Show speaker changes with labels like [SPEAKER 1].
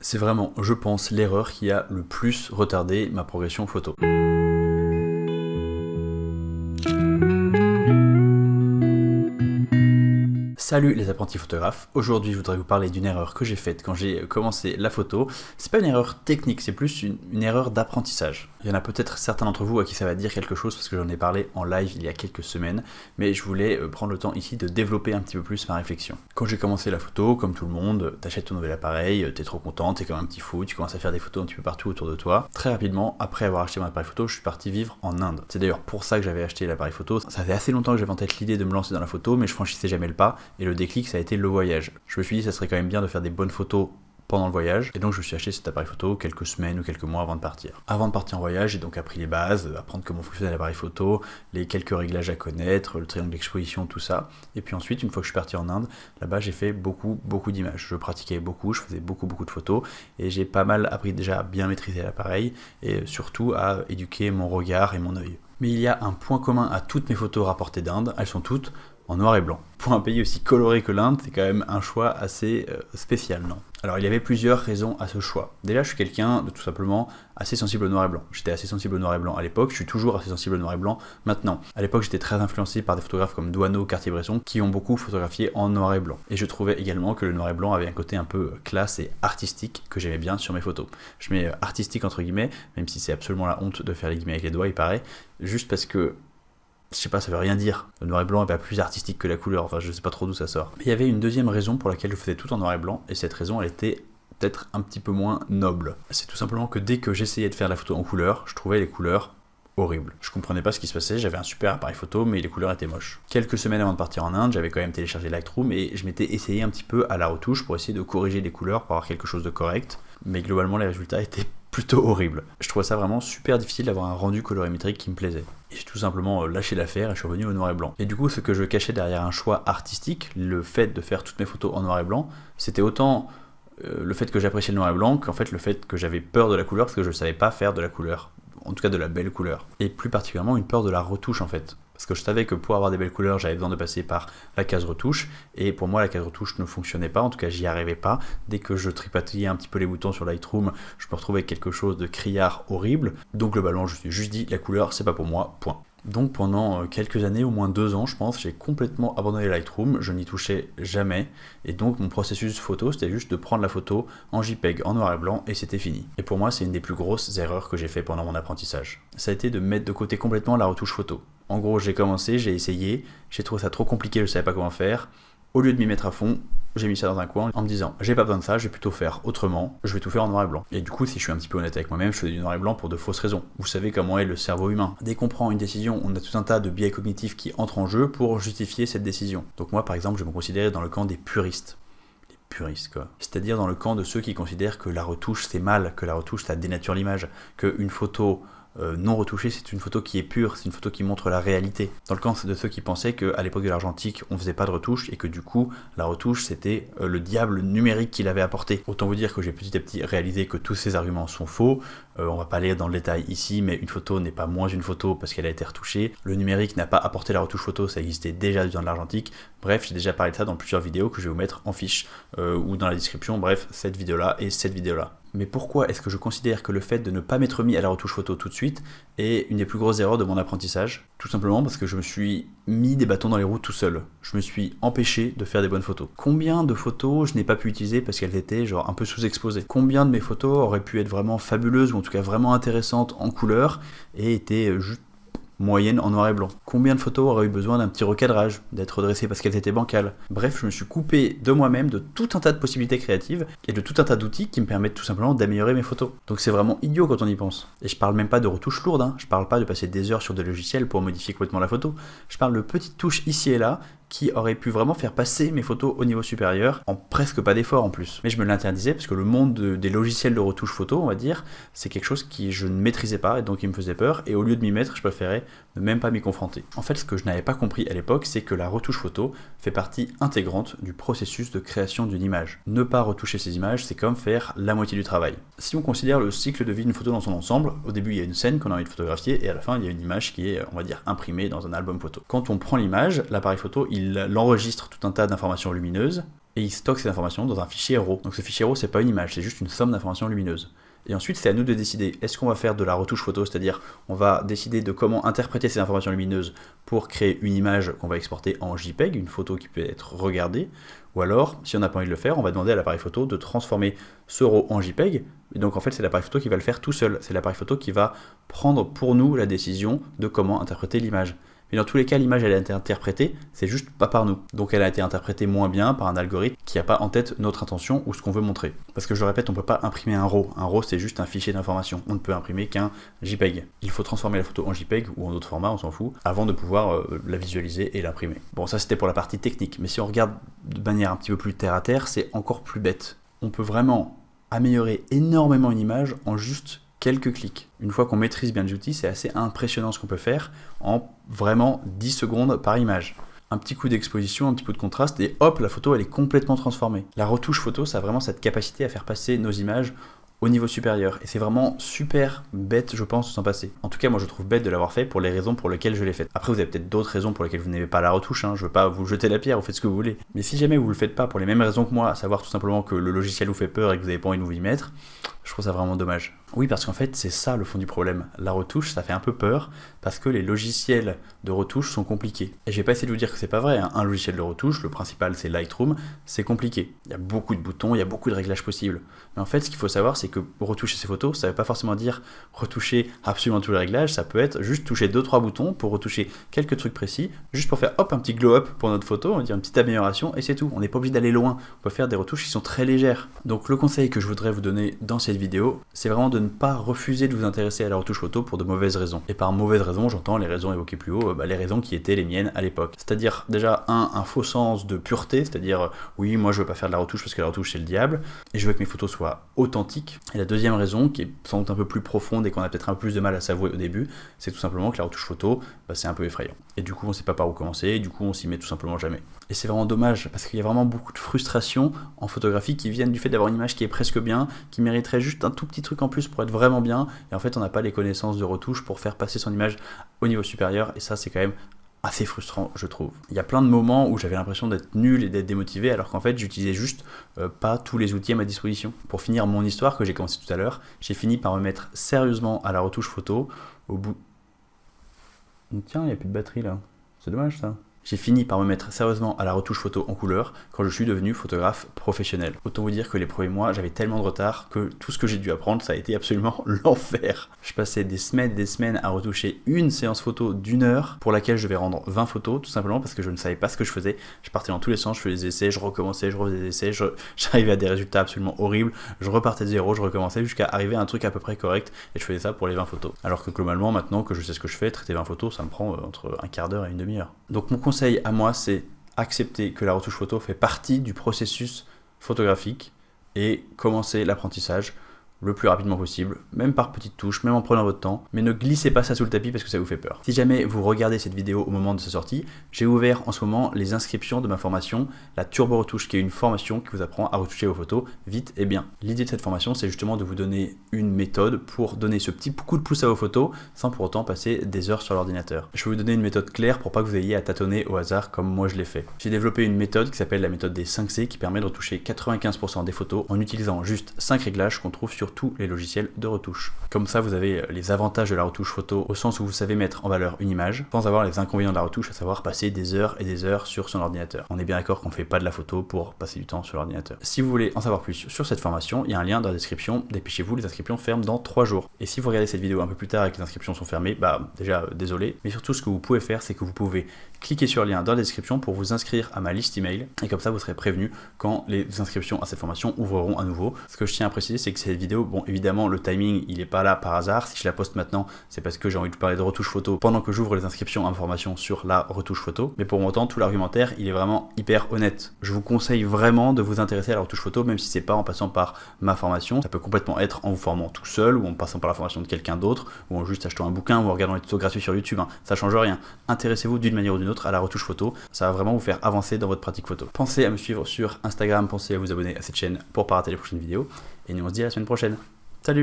[SPEAKER 1] C'est vraiment, je pense, l'erreur qui a le plus retardé ma progression photo. Salut les apprentis photographes, aujourd'hui je voudrais vous parler d'une erreur que j'ai faite quand j'ai commencé la photo. C'est pas une erreur technique, c'est plus une erreur d'apprentissage. Il y en a peut-être certains d'entre vous à qui ça va dire quelque chose parce que j'en ai parlé en live il y a quelques semaines, mais je voulais prendre le temps ici de développer un petit peu plus ma réflexion. Quand j'ai commencé la photo, comme tout le monde, t'achètes ton nouvel appareil, t'es trop content, t'es comme un petit fou, tu commences à faire des photos un petit peu partout autour de toi. Très rapidement, après avoir acheté mon appareil photo, je suis parti vivre en Inde. C'est d'ailleurs pour ça que j'avais acheté l'appareil photo. Ça fait assez longtemps que j'avais en tête l'idée de me lancer dans la photo, mais je franchissais jamais le pas. Et le déclic, ça a été le voyage. Je me suis dit, ça serait quand même bien de faire des bonnes photos pendant le voyage, et donc je me suis acheté cet appareil photo quelques semaines ou quelques mois avant de partir. Avant de partir en voyage, j'ai donc appris les bases, apprendre comment fonctionnait l'appareil photo, les quelques réglages à connaître, le triangle d'exposition, tout ça. Et puis ensuite, une fois que je suis parti en Inde, là-bas j'ai fait beaucoup d'images. Je pratiquais beaucoup, je faisais beaucoup de photos, et j'ai pas mal appris déjà à bien maîtriser l'appareil, et surtout à éduquer mon regard et mon œil. Mais il y a un point commun à toutes mes photos rapportées d'Inde, elles sont toutes en noir et blanc. Pour un pays aussi coloré que l'Inde, c'est quand même un choix assez spécial, non? Alors il y avait plusieurs raisons à ce choix. Déjà, je suis quelqu'un de tout simplement assez sensible au noir et blanc. J'étais assez sensible au noir et blanc à l'époque, je suis toujours assez sensible au noir et blanc maintenant. À l'époque, j'étais très influencé par des photographes comme Doisneau, Cartier-Bresson, qui ont beaucoup photographié en noir et blanc. Et je trouvais également que le noir et blanc avait un côté un peu classe et artistique que j'aimais bien sur mes photos. Je mets artistique entre guillemets, même si c'est absolument la honte de faire les guillemets avec les doigts, il paraît, juste parce que je sais pas, ça veut rien dire. Le noir et blanc est pas plus artistique que la couleur, enfin je sais pas trop d'où ça sort. Mais il y avait une deuxième raison pour laquelle je faisais tout en noir et blanc, et cette raison elle était peut-être un petit peu moins noble. C'est tout simplement que dès que j'essayais de faire la photo en couleur, je trouvais les couleurs horribles. Je comprenais pas ce qui se passait, j'avais un super appareil photo, mais les couleurs étaient moches. Quelques semaines avant de partir en Inde, j'avais quand même téléchargé Lightroom et je m'étais essayé un petit peu à la retouche pour essayer de corriger les couleurs pour avoir quelque chose de correct, mais globalement les résultats étaient plutôt horrible. Je trouvais ça vraiment super difficile d'avoir un rendu colorimétrique qui me plaisait. Et j'ai tout simplement lâché l'affaire et je suis revenu au noir et blanc. Et du coup, ce que je cachais derrière un choix artistique, le fait de faire toutes mes photos en noir et blanc, c'était autant le fait que j'appréciais le noir et blanc qu'en fait le fait que j'avais peur de la couleur parce que je ne savais pas faire de la couleur. En tout cas de la belle couleur. Et plus particulièrement une peur de la retouche en fait. Parce que je savais que pour avoir des belles couleurs, j'avais besoin de passer par la case retouche, et pour moi la case retouche ne fonctionnait pas, en tout cas j'y arrivais pas. Dès que je tripatouillais un petit peu les boutons sur Lightroom, je me retrouvais avec quelque chose de criard horrible, donc globalement je me suis juste dit la couleur c'est pas pour moi, point. Donc pendant quelques années, au moins 2 ans je pense, j'ai complètement abandonné Lightroom, je n'y touchais jamais, et donc mon processus photo c'était juste de prendre la photo en JPEG en noir et blanc et c'était fini. Et pour moi c'est une des plus grosses erreurs que j'ai fait pendant mon apprentissage. Ça a été de mettre de côté complètement la retouche photo. En gros j'ai commencé, j'ai essayé, j'ai trouvé ça trop compliqué, je savais pas comment faire. Au lieu de m'y mettre à fond, j'ai mis ça dans un coin en me disant j'ai pas besoin de ça, je vais plutôt faire autrement, je vais tout faire en noir et blanc. Et du coup, si je suis un petit peu honnête avec moi-même, je faisais du noir et blanc pour de fausses raisons. Vous savez comment est le cerveau humain. Dès qu'on prend une décision, on a tout un tas de biais cognitifs qui entrent en jeu pour justifier cette décision. Donc moi, par exemple, je me considérais dans le camp des puristes. Les puristes, quoi. C'est-à-dire dans le camp de ceux qui considèrent que la retouche c'est mal, que la retouche ça dénature l'image, qu'une photo non retouchée, c'est une photo qui est pure, c'est une photo qui montre la réalité. Dans le camp de ceux qui pensaient qu'à l'époque de l'argentique, on faisait pas de retouche et que du coup, la retouche c'était le diable numérique qu'il avait apporté. Autant vous dire que j'ai petit à petit réalisé que tous ces arguments sont faux. On va pas aller dans le détail ici, mais une photo n'est pas moins une photo parce qu'elle a été retouchée. Le numérique n'a pas apporté la retouche photo, ça existait déjà du temps de l'argentique. Bref, j'ai déjà parlé de ça dans plusieurs vidéos que je vais vous mettre en fiche ou dans la description. Bref, cette vidéo-là et cette vidéo-là. Mais pourquoi est-ce que je considère que le fait de ne pas m'être mis à la retouche photo tout de suite est une des plus grosses erreurs de mon apprentissage? Tout simplement parce que je me suis mis des bâtons dans les roues tout seul. Je me suis empêché de faire des bonnes photos. Combien de photos je n'ai pas pu utiliser parce qu'elles étaient genre un peu sous-exposées? Combien de mes photos auraient pu être vraiment fabuleuses ou en tout cas vraiment intéressantes en couleur et étaient juste moyenne en noir et blanc? Combien de photos auraient eu besoin d'un petit recadrage, d'être redressées parce qu'elles étaient bancales? Bref, je me suis coupé de moi-même de tout un tas de possibilités créatives et de tout un tas d'outils qui me permettent tout simplement d'améliorer mes photos. Donc c'est vraiment idiot quand on y pense. Et je parle même pas de retouches lourdes, hein. Je parle pas de passer des heures sur des logiciels pour modifier complètement la photo. Je parle de petites touches ici et là qui aurait pu vraiment faire passer mes photos au niveau supérieur, en presque pas d'effort en plus. Mais je me l'interdisais parce que le monde des logiciels de retouche photo, on va dire, c'est quelque chose qui je ne maîtrisais pas et donc il me faisait peur, et au lieu de m'y mettre, je préférais ne même pas m'y confronter. En fait, ce que je n'avais pas compris à l'époque, c'est que la retouche photo fait partie intégrante du processus de création d'une image. Ne pas retoucher ces images, c'est comme faire la moitié du travail. Si on considère le cycle de vie d'une photo dans son ensemble, au début il y a une scène qu'on a envie de photographier, et à la fin il y a une image qui est, on va dire, imprimée dans un album photo. Quand on prend l'image, l'appareil photo, il enregistre tout un tas d'informations lumineuses, et il stocke ces informations dans un fichier RAW. Donc ce fichier RAW, c'est pas une image, c'est juste une somme d'informations lumineuses. Et ensuite, c'est à nous de décider, est-ce qu'on va faire de la retouche photo, c'est-à-dire on va décider de comment interpréter ces informations lumineuses pour créer une image qu'on va exporter en JPEG, une photo qui peut être regardée, ou alors, si on n'a pas envie de le faire, on va demander à l'appareil photo de transformer ce RAW en JPEG, et donc en fait c'est l'appareil photo qui va le faire tout seul, c'est l'appareil photo qui va prendre pour nous la décision de comment interpréter l'image. Mais dans tous les cas, l'image elle a été interprétée, c'est juste pas par nous. Donc elle a été interprétée moins bien par un algorithme qui n'a pas en tête notre intention ou ce qu'on veut montrer. Parce que je le répète, on ne peut pas imprimer un RAW. Un RAW c'est juste un fichier d'information. On ne peut imprimer qu'un JPEG. Il faut transformer la photo en JPEG ou en autre format, on s'en fout, avant de pouvoir la visualiser et l'imprimer. Bon, ça c'était pour la partie technique. Mais si on regarde de manière un petit peu plus terre à terre, c'est encore plus bête. On peut vraiment améliorer énormément une image en juste quelques clics. Une fois qu'on maîtrise bien les outils, c'est assez impressionnant ce qu'on peut faire en vraiment 10 secondes par image. Un petit coup d'exposition, un petit peu de contraste et hop, la photo elle est complètement transformée. La retouche photo, ça a vraiment cette capacité à faire passer nos images au niveau supérieur. Et c'est vraiment super bête, je pense, de s'en passer. En tout cas, moi je trouve bête de l'avoir fait pour les raisons pour lesquelles je l'ai fait. Après, vous avez peut-être d'autres raisons pour lesquelles vous n'aimez pas la retouche, hein. Je veux pas vous jeter la pierre, vous faites ce que vous voulez. Mais si jamais vous le faites pas pour les mêmes raisons que moi, à savoir tout simplement que le logiciel vous fait peur et que vous n'avez pas envie de vous y mettre, je trouve ça vraiment dommage. Oui, parce qu'en fait, c'est ça le fond du problème. La retouche, ça fait un peu peur parce que les logiciels de retouche sont compliqués. Et je vais pas essayer de vous dire que c'est pas vrai, hein. Un logiciel de retouche, le principal c'est Lightroom, c'est compliqué. Il y a beaucoup de boutons, il y a beaucoup de réglages possibles. Mais en fait, ce qu'il faut savoir, c'est que retoucher ses photos, ça veut pas forcément dire retoucher absolument tous les réglages, ça peut être juste toucher 2-3 boutons pour retoucher quelques trucs précis, juste pour faire hop un petit glow up pour notre photo, on va dire une petite amélioration et c'est tout. On n'est pas obligé d'aller loin, on peut faire des retouches qui sont très légères. Donc le conseil que je voudrais vous donner dans cette vidéo, c'est vraiment de ne pas refuser de vous intéresser à la retouche photo pour de mauvaises raisons. Et par mauvaises raisons, j'entends les raisons évoquées plus haut, les raisons qui étaient les miennes à l'époque. C'est-à-dire déjà un faux sens de pureté, c'est-à-dire oui, moi je veux pas faire de la retouche parce que la retouche c'est le diable, et je veux que mes photos soient authentiques. Et la deuxième raison, qui est sans doute un peu plus profonde et qu'on a peut-être un peu plus de mal à s'avouer au début, c'est tout simplement que la retouche photo, c'est un peu effrayant. Et du coup on sait pas par où commencer, et du coup on s'y met tout simplement jamais. Et c'est vraiment dommage, parce qu'il y a vraiment beaucoup de frustration en photographie qui viennent du fait d'avoir une image qui est presque bien, qui mériterait juste un tout petit truc en plus pour être vraiment bien, et en fait on n'a pas les connaissances de retouche pour faire passer son image au niveau supérieur, et ça c'est quand même assez frustrant, je trouve. Il y a plein de moments où j'avais l'impression d'être nul et d'être démotivé, alors qu'en fait j'utilisais juste pas tous les outils à ma disposition. Pour finir mon histoire que j'ai commencé tout à l'heure, j'ai fini par me mettre sérieusement à la retouche photo au bout... Tiens, il n'y a plus de batterie là, c'est dommage ça. J'ai fini par me mettre sérieusement à la retouche photo en couleur quand je suis devenu photographe professionnel. Autant vous dire que les premiers mois, j'avais tellement de retard que tout ce que j'ai dû apprendre, ça a été absolument l'enfer. Je passais des semaines à retoucher une séance photo d'1 heure pour laquelle je devais rendre 20 photos, tout simplement parce que je ne savais pas ce que je faisais. Je partais dans tous les sens, je faisais des essais, je recommençais, je refaisais des essais, j'arrivais à des résultats absolument horribles, je repartais de zéro, je recommençais jusqu'à arriver à un truc à peu près correct et je faisais ça pour les 20 photos. Alors que globalement, maintenant que je sais ce que je fais, traiter 20 photos, ça me prend entre un quart d'heure et une demi-heure. Donc mon conseil à moi, c'est accepter que la retouche photo fait partie du processus photographique et commencer l'apprentissage le plus rapidement possible, même par petites touches, même en prenant votre temps, mais ne glissez pas ça sous le tapis parce que ça vous fait peur. Si jamais vous regardez cette vidéo au moment de sa sortie, j'ai ouvert en ce moment les inscriptions de ma formation, la Turbo Retouche, qui est une formation qui vous apprend à retoucher vos photos vite et bien. L'idée de cette formation, c'est justement de vous donner une méthode pour donner ce petit coup de pouce à vos photos sans pour autant passer des heures sur l'ordinateur. Je vais vous donner une méthode claire pour pas que vous ayez à tâtonner au hasard comme moi je l'ai fait. J'ai développé une méthode qui s'appelle la méthode des 5C qui permet de retoucher 95% des photos en utilisant juste 5 réglages qu'on trouve sur tous les logiciels de retouche. Comme ça, vous avez les avantages de la retouche photo au sens où vous savez mettre en valeur une image sans avoir les inconvénients de la retouche, à savoir passer des heures et des heures sur son ordinateur. On est bien d'accord qu'on fait pas de la photo pour passer du temps sur l'ordinateur. Si vous voulez en savoir plus sur cette formation, il y a un lien dans la description. Dépêchez-vous, les inscriptions ferment dans 3 jours. Et si vous regardez cette vidéo un peu plus tard et que les inscriptions sont fermées, déjà désolé, mais surtout ce que vous pouvez faire, c'est que vous pouvez cliquer sur le lien dans la description pour vous inscrire à ma liste email et comme ça vous serez prévenu quand les inscriptions à cette formation ouvriront à nouveau. Ce que je tiens à préciser, c'est que cette vidéo, bon évidemment le timing il est pas là par hasard, si je la poste maintenant c'est parce que j'ai envie de parler de retouche photo pendant que j'ouvre les inscriptions à ma formation sur la retouche photo, mais pour autant tout l'argumentaire il est vraiment hyper honnête. Je vous conseille vraiment de vous intéresser à la retouche photo même si c'est pas en passant par ma formation, ça peut complètement être en vous formant tout seul ou en passant par la formation de quelqu'un d'autre ou en juste achetant un bouquin ou en regardant les tutos gratuits sur YouTube, ça change rien. Intéressez-vous d'une manière ou d'une autre à la retouche photo, ça va vraiment vous faire avancer dans votre pratique photo. Pensez à me suivre sur Instagram, pensez à vous abonner à cette chaîne pour pas rater les prochaines vidéos et nous on se dit à la semaine prochaine. Salut!